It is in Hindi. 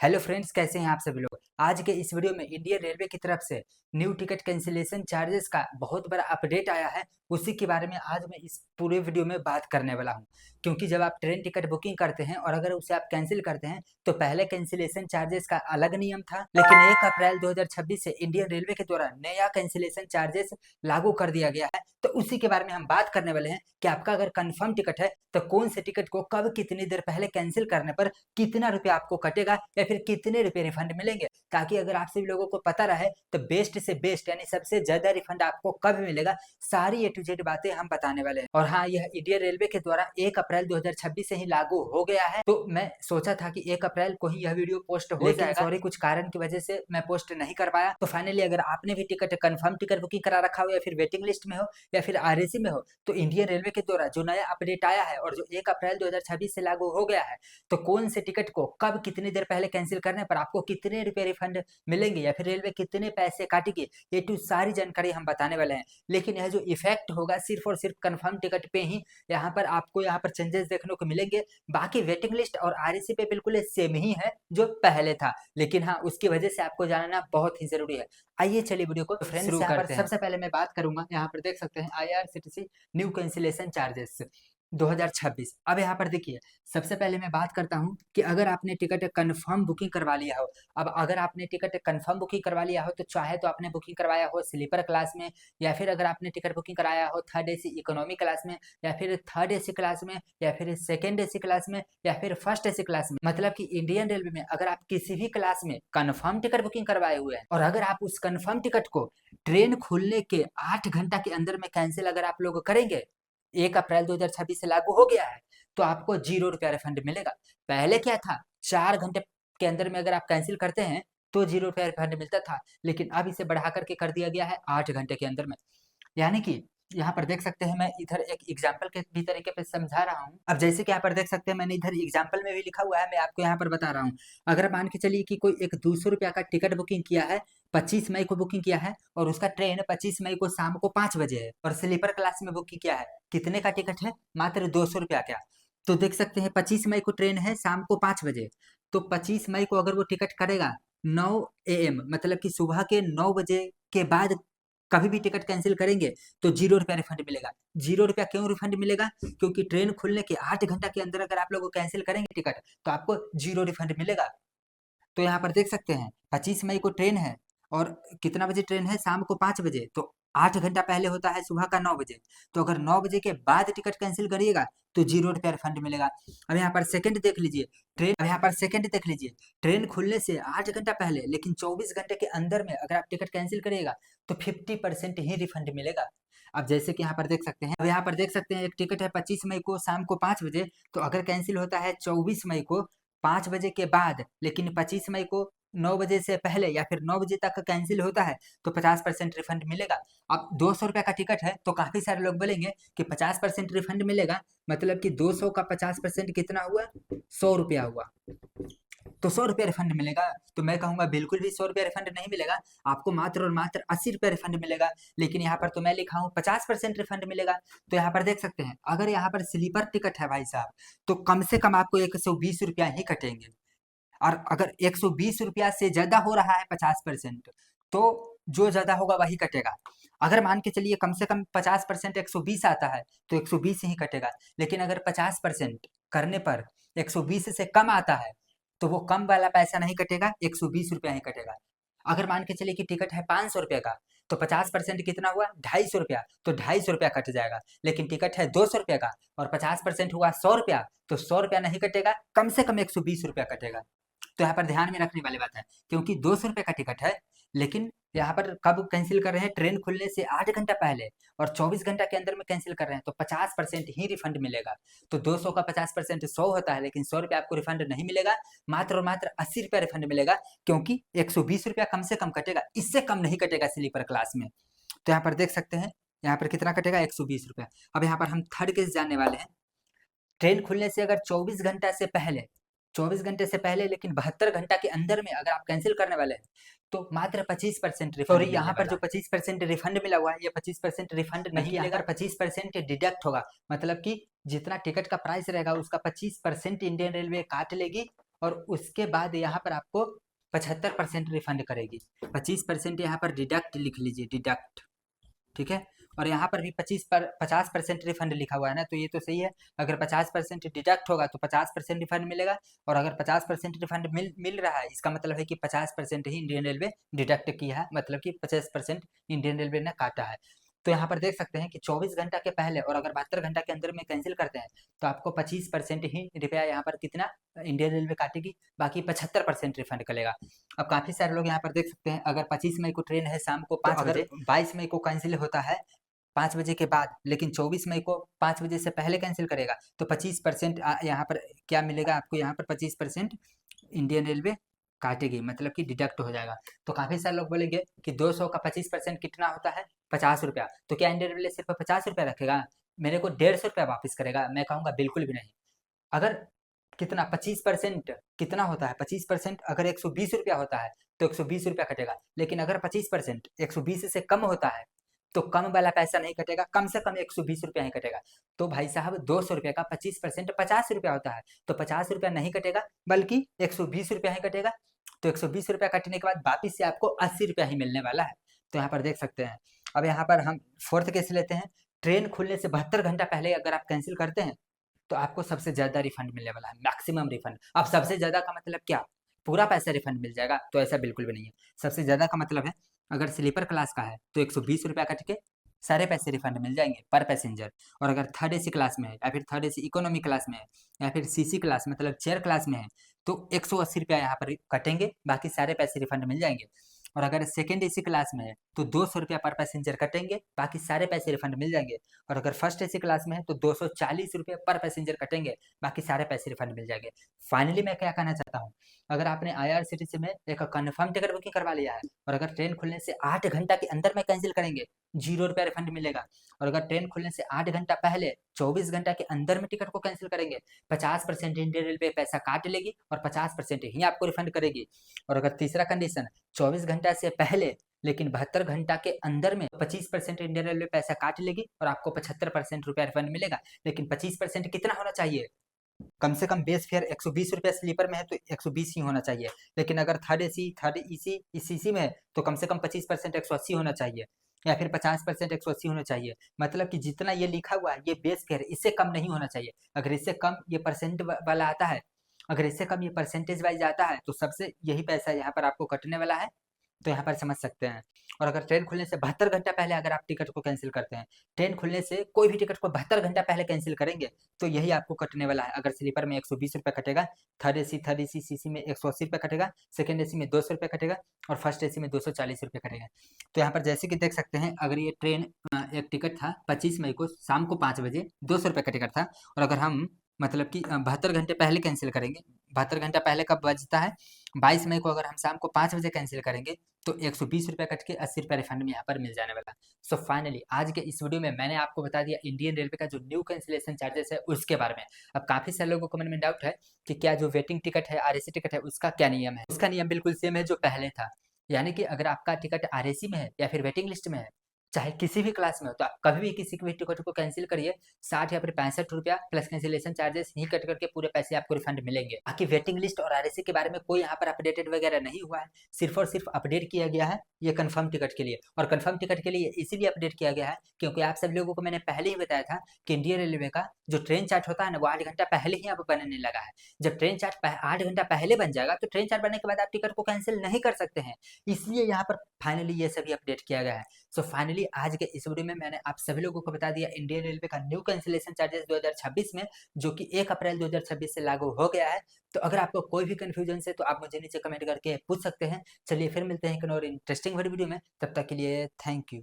हेलो फ्रेंड्स, कैसे हैं आप सभी लोग। आज के इस वीडियो में इंडियन रेलवे की तरफ से न्यू टिकट कैंसिलेशन चार्जेस का बहुत बड़ा अपडेट आया है। उसी के बारे में आज मैं इस पूरे वीडियो में बात करने वाला हूं। क्योंकि जब आप ट्रेन टिकट बुकिंग करते हैं और अगर उसे आप कैंसिल करते हैं तो पहले कैंसिलेशन चार्जेस का अलग नियम था, लेकिन 1 अप्रैल 2026 से इंडियन रेलवे के द्वारा नया कैंसिलेशन चार्जेस लागू कर दिया गया है। तो उसी के बारे में हम बात करने वाले हैं कि आपका अगर कंफर्म टिकट है तो कौन से टिकट को कब कितनी देर पहले कैंसिल करने पर कितना रुपया आपको कटेगा या फिर कितने रुपए रिफंड मिलेंगे, ताकि अगर आप सभी लोगों को पता रहे तो बेस्ट से बेस्ट यानी सबसे ज्यादा रिफंड आपको कब मिलेगा, सारी ए टू जेड बातें हम बताने वाले हैं। और हाँ, यह इंडियन रेलवे के द्वारा 1 अप्रैल 2026 से ही लागू हो गया है। तो मैं सोचा था कि 1 अप्रैल को ही यह वीडियो पोस्ट हो जाएगा, सॉरी कुछ कारण की वजह से मैं पोस्ट नहीं कर पाया। तो फाइनली अगर आपने भी टिकट कंफर्म टिकट बुकिंग करा रखा हो या फिर वेटिंग लिस्ट में हो या फिर आरएसी में हो, तो इंडियन रेलवे के द्वारा जो नया अपडेट आया है और जो 1 अप्रैल 2026 से लागू हो गया है, तो कौन से टिकट को कब कितनी देर पहले कैंसिल करने पर आपको कितने रुपए रिफंड मिलेंगे या फिर रेलवे कितने पैसे काटेगी, ये टू सारी जानकारी हम बताने वाले हैं। लेकिन यह जो इफेक्ट होगा सिर्फ और सिर्फ कंफर्म टिकट पे ही यहाँ पर आपको यहाँ पर चेंजेस देखने को मिलेंगे। बाकी वेटिंग लिस्ट और आरएसी पे बिल्कुल सेम ही है जो पहले था, लेकिन हाँ उसकी वजह से आपको जानना बहुत ही जरूरी है। आइए चलिए वीडियो को शुरू करते हैं। सबसे पहले मैं बात करूंगा, यहाँ पर देख सकते हैं आईआरसीटीसी न्यू कैंसिलेशन चार्जेस 2026। अब यहाँ पर देखिए, सबसे पहले मैं बात करता हूँ कि अगर आपने टिकट कंफर्म बुकिंग करवा लिया हो, अब अगर आपने टिकट कंफर्म बुकिंग करवा लिया हो तो चाहे तो आपने बुकिंग करवाया हो स्लीपर क्लास में, या फिर अगर आपने टिकट बुकिंग कराया हो थर्ड एसी इकोनॉमी क्लास में, या फिर थर्ड एसी क्लास में, या फिर सेकेंड एसी क्लास में, या फिर फर्स्ट एसी क्लास में, मतलब कि इंडियन रेलवे में अगर आप किसी भी क्लास में कंफर्म टिकट बुकिंग करवाए हुए हैं और अगर आप उस कंफर्म टिकट को ट्रेन खुलने के 8 घंटा के अंदर में कैंसिल अगर आप लोग करेंगे, 1 अप्रैल 2026 से लागू हो गया है, तो आपको 0 रुपया रिफंड मिलेगा। पहले क्या था, 4 घंटे के अंदर में अगर आप कैंसिल करते हैं तो 0 रुपया रिफंड मिलता था, लेकिन अब इसे बढ़ा करके कर दिया गया है 8 घंटे के अंदर में। यानी कि यहाँ पर देख सकते हैं, मैं इधर एक एग्जाम्पल के भी तरीके पे समझा रहा हूँ। अब जैसे कि यहाँ पर देख सकते हैं, मैंने इधर एग्जाम्पल में भी लिखा हुआ है, मैं आपको यहाँ पर बता रहा हूँ। अगर मान के चलिए कि कोई एक 200 रुपया का टिकट बुकिंग किया है, 25 मई को बुकिंग किया है और उसका ट्रेन 25 मई को शाम को 5 बजे है और स्लीपर क्लास में बुकिंग किया है, कितने का टिकट है, मात्र 200 रुपया का। तो देख सकते हैं 25 मई को ट्रेन है शाम को 5 बजे, तो 25 मई को अगर वो टिकट करेगा 9 AM, मतलब कि सुबह के 9 बजे के बाद कभी भी टिकट कैंसिल करेंगे तो 0 रुपया रिफंड मिलेगा। 0 रुपया क्यों रिफंड मिलेगा, क्योंकि ट्रेन खुलने के 8 घंटा के अंदर अगर आप लोग कैंसिल करेंगे टिकट तो आपको 0 रिफंड मिलेगा। तो यहाँ पर देख सकते हैं 25 मई को ट्रेन है और कितना बजे ट्रेन है, शाम को 5 बजे, तो 8 घंटा पहले होता है सुबह का 9 बजे। तो अगर 9 बजे के बाद टिकट कैंसिल करिएगा तो 0 रुपया रिफंड मिलेगा। अब यहाँ पर सेकंड देख लीजिए, ट्रेन खुलने से 8 घंटा पहले लेकिन 24 घंटे के अंदर में अगर आप टिकट कैंसिल करिएगा तो 50% ही रिफंड मिलेगा। अब जैसे कि यहाँ पर देख सकते हैं, अब यहाँ पर देख सकते हैं एक टिकट है 25 मई को शाम को 5 बजे, तो अगर कैंसिल होता है 24 मई को 5 बजे के बाद, लेकिन 25 मई को 9 बजे से पहले या फिर 9 बजे तक का कैंसिल होता है तो 50% रिफंड मिलेगा। अब 200 रुपया का टिकट है तो काफी सारे लोग बोलेंगे कि 50% रिफंड मिलेगा, मतलब कि 200 का 50% कितना हुआ, 100 रुपया हुआ, तो 100 रुपया रिफंड मिलेगा। तो मैं कहूंगा बिल्कुल भी 100 रुपया रिफंड नहीं मिलेगा, आपको मात्र और मात्र 80 रुपया रिफंड मिलेगा। लेकिन यहाँ पर तो मैं लिखा हूँ 50% रिफंड मिलेगा। तो यहाँ पर देख सकते हैं, अगर यहाँ पर स्लीपर टिकट है भाई साहब, तो कम से कम आपको 120 रुपया ही कटेंगे। और अगर 120 रुपया से ज्यादा हो रहा है 50%, तो जो ज्यादा होगा वही कटेगा। अगर मान के चलिए कम से कम 50% 120 आता है तो 120 ही कटेगा, लेकिन अगर 50% करने पर 120 से कम आता है तो वो कम वाला पैसा नहीं कटेगा, 120 रुपया ही कटेगा। अगर मान के चलिए कि टिकट है 500 रुपये का, तो 50% कितना हुआ, 250 रुपया, तो 250 रुपया कट जाएगा। लेकिन टिकट है 200 रुपये का और 50% हुआ 100 रुपया, तो 100 रुपया नहीं कटेगा, कम से कम 120 रुपया कटेगा। तो यहाँ पर ध्यान में रखने वाली बात है, क्योंकि 200 रुपये का टिकट है, लेकिन यहाँ पर कब कैंसिल कर रहे हैं, ट्रेन खुलने से 8 घंटा पहले और 24 घंटा के अंदर में कैंसिल कर रहे हैं, तो 50% ही रिफंड मिलेगा। तो 200 का 50% 100 होता है, लेकिन 100 रुपया आपको रिफंड नहीं मिलेगा, मात्र और मात्र 80 रुपया रिफंड मिलेगा, क्योंकि 120 रुपया कम से कम कटेगा, इससे कम नहीं कटेगा स्लीपर क्लास में। तो यहाँ पर देख सकते हैं, यहाँ पर कितना कटेगा, 120 रुपया। अब यहाँ पर हम थर्ड केस जानने वाले हैं। ट्रेन खुलने से अगर 24 घंटे से पहले लेकिन 72 घंटा के अंदर में अगर आप कैंसिल करने वाले हैं तो मात्र 25% रिफंड। और यहाँ पर जो 25% रिफंड मिला हुआ है, ये 25% रिफंड नहीं मिलेगा, 25% डिडक्ट होगा, मतलब कि जितना टिकट का प्राइस रहेगा उसका 25% इंडियन रेलवे काट लेगी और उसके बाद यहाँ पर आपको 75% रिफंड करेगी। 25% यहाँ पर डिडक्ट लिख लीजिए, डिडक्ट, ठीक है। और यहाँ पर भी 50% रिफंड लिखा हुआ है ना, तो ये तो सही है। अगर 50% डिडक्ट होगा तो 50% रिफंड मिलेगा, और अगर 50% रिफंड मिल रहा है, इसका मतलब है कि 50% ही इंडियन रेलवे डिडक्ट किया है, मतलब कि 50% इंडियन रेलवे ने काटा है। तो यहाँ पर देख सकते हैं कि 24 घंटा के पहले और अगर 72 घंटा के अंदर में कैंसिल करते हैं तो आपको 25% ही रुपया यहाँ पर कितना इंडियन रेलवे काटेगी, बाकी 75% रिफंड करेगा। अब काफी सारे लोग यहाँ पर देख सकते हैं, अगर 25 मई को ट्रेन है शाम को 5 बजे, 22 मई को कैंसिल होता है 5 बजे के बाद, लेकिन 24 मई को 5 बजे से पहले कैंसिल करेगा, तो 25% यहाँ पर क्या मिलेगा आपको, यहाँ पर 25% इंडियन रेलवे काटेगी, मतलब कि डिडक्ट हो जाएगा। तो काफी सारे लोग बोलेंगे कि 200 का 25% कितना होता है, 50 रुपया, तो क्या इंडियन रेलवे सिर्फ 50 रुपया रखेगा, मेरे को 150 रुपया वापस करेगा? मैं कहूँगा बिल्कुल भी नहीं। अगर कितना 25% कितना होता है, 25% अगर 120 रुपया होता है तो 120 रुपया कटेगा, लेकिन अगर 25% 120 से कम होता है तो कम वाला पैसा नहीं कटेगा, कम से कम 120 रुपया ही कटेगा। तो भाई साहब 200 रुपये का 25% 50 रुपया होता है, तो 50 रुपया नहीं कटेगा बल्कि 120 रुपया ही कटेगा। तो 120 रुपया कटने के बाद वापिस से आपको 80 रुपया ही मिलने वाला है। तो यहाँ पर देख सकते हैं। अब यहाँ पर हम फोर्थ केस लेते हैं। ट्रेन खुलने से 72 घंटा पहले अगर आप कैंसिल करते हैं तो आपको सबसे ज्यादा रिफंड मिलने वाला है, मैक्सिमम रिफंड। अब सबसे ज्यादा का मतलब क्या, पूरा पैसा रिफंड मिल जाएगा? तो ऐसा बिल्कुल भी नहीं है। सबसे ज्यादा का मतलब है अगर स्लीपर क्लास का है तो 120 रुपया कट के सारे पैसे रिफंड मिल जाएंगे पर पैसेंजर। और अगर थर्ड एसी क्लास में है या फिर थर्ड एसी इकोनॉमी क्लास में है या फिर सीसी क्लास मतलब चेयर क्लास में है तो 180 रुपया यहाँ पर कटेंगे, बाकी सारे पैसे रिफंड मिल जाएंगे। और अगर सेकेंड एसी क्लास में है तो 200 रुपया पर पैसेंजर कटेंगे, बाकी सारे पैसे रिफंड मिल जाएंगे। और अगर फर्स्ट एसी क्लास में है तो 240 रुपये पर पैसेंजर कटेंगे, बाकी सारे पैसे रिफंड मिल जाएंगे। फाइनली मैं क्या कहना चाहता हूँ, अगर आपने IRCTC में एक कंफर्म टिकट बुकिंग करवा लिया है और अगर ट्रेन खुलने से 8 घंटा के अंदर में कैंसिल करेंगे 0 रुपया रिफंड मिलेगा। और अगर ट्रेन खुलने से 8 घंटा पहले 24 घंटा के अंदर में टिकट को कैंसिल करेंगे 50% इंडियन रेलवे पैसा काट लेगी और 50% ही आपको रिफंड करेगी। और अगर तीसरा कंडीशन 24 घंटा से पहले लेकिन 72 घंटा के अंदर में 25% इंडियन रेलवे पैसा काट लेगी और आपको 75% रुपया रिफंड मिलेगा। लेकिन 25% कितना होना चाहिए, कम से कम बेस फेयर 120 रुपया स्लीपर में है तो 120 ही होना चाहिए। लेकिन अगर third AC third EC CC में है तो कम से कम 25% 180 होना चाहिए, या फिर 50% 180 होना चाहिए। मतलब कि जितना ये लिखा हुआ है ये बेस फेयर, इससे कम नहीं होना चाहिए। अगर इससे कम ये परसेंट वाला आता है, अगर इससे कम ये परसेंटेज वाइज आता है तो सबसे यही पैसा यहाँ पर आपको कटने वाला है। तो यहाँ पर समझ सकते हैं। और अगर ट्रेन खुलने से 72 घंटा पहले अगर आप टिकट को कैंसिल करते हैं, ट्रेन खुलने से कोई भी टिकट को 72 घंटा पहले कैंसिल करेंगे तो यही आपको कटने वाला है। अगर स्लीपर में 120 रुपये कटेगा, थर्ड एसी सीसी में 180 रुपये कटेगा, सेकेंड एसी में 200 रुपये कटेगा और फर्स्ट एसी में 240 रुपये कटेगा। तो यहाँ पर जैसे कि देख सकते हैं, अगर ये ट्रेन एक टिकट था 25 मई को शाम को 5 बजे 200 रुपये का टिकट था, और अगर हम मतलब कि 72 घंटे पहले कैंसिल करेंगे, 72 घंटा पहले कब बजता है, 22 मई को अगर हम शाम को 5 बजे कैंसिल करेंगे तो 120 रुपये कट के 80 रुपये रिफंड में यहाँ पर मिल जाने वाला। सो फाइनली आज के इस वीडियो में मैंने आपको बता दिया इंडियन रेलवे का जो न्यू कैंसिलेशन चार्जेस है उसके बारे में। अब काफी सारे लोगों को मन में डाउट है कि क्या जो वेटिंग टिकट है RAC टिकट है उसका क्या नियम है। उसका नियम बिल्कुल सेम है जो पहले था, यानी कि अगर आपका टिकट RAC में है या फिर वेटिंग लिस्ट में है, चाहे किसी भी क्लास में हो, तो आप कभी भी किसी भी टिकट को कैंसिल करिए, 60 या फिर 65 रुपया प्लस कैंसिलेशन चार्जेस ही कट करके पूरे पैसे आपको रिफंड मिलेंगे। बाकी वेटिंग लिस्ट और RAC के बारे में कोई यहाँ पर अपडेटेड वगैरह नहीं हुआ है, सिर्फ और सिर्फ अपडेट किया गया है ये कंफर्म टिकट के लिए। और कंफर्म टिकट के लिए इसीलिए अपडेट किया गया है क्योंकि आप सब लोगों को मैंने पहले ही बताया था कि इंडियन रेलवे का जो ट्रेन चार्ट होता है ना वो 8 घंटा पहले ही अब बनने लगा है। जब ट्रेन चार्ट 8 घंटा पहले बन जाएगा तो ट्रेन चार्ट बनने के बाद आप टिकट को कैंसिल नहीं कर सकते हैं, इसलिए यहाँ पर फाइनली ये सभी अपडेट किया गया है। सो फाइनली आज के इस वीडियो में मैंने आप सभी लोगों को बता दिया इंडियन रेलवे का न्यू कैंसिलेशन चार्जेस 2026 में, जो कि 1 अप्रैल 2026 से लागू हो गया है। तो अगर आपको कोई भी कंफ्यूजन है तो आप मुझे नीचे कमेंट करके पूछ सकते हैं। चलिए फिर मिलते हैं एक और इंटरेस्टिंग वीडियो में, तब तक के लिए थैंक यू।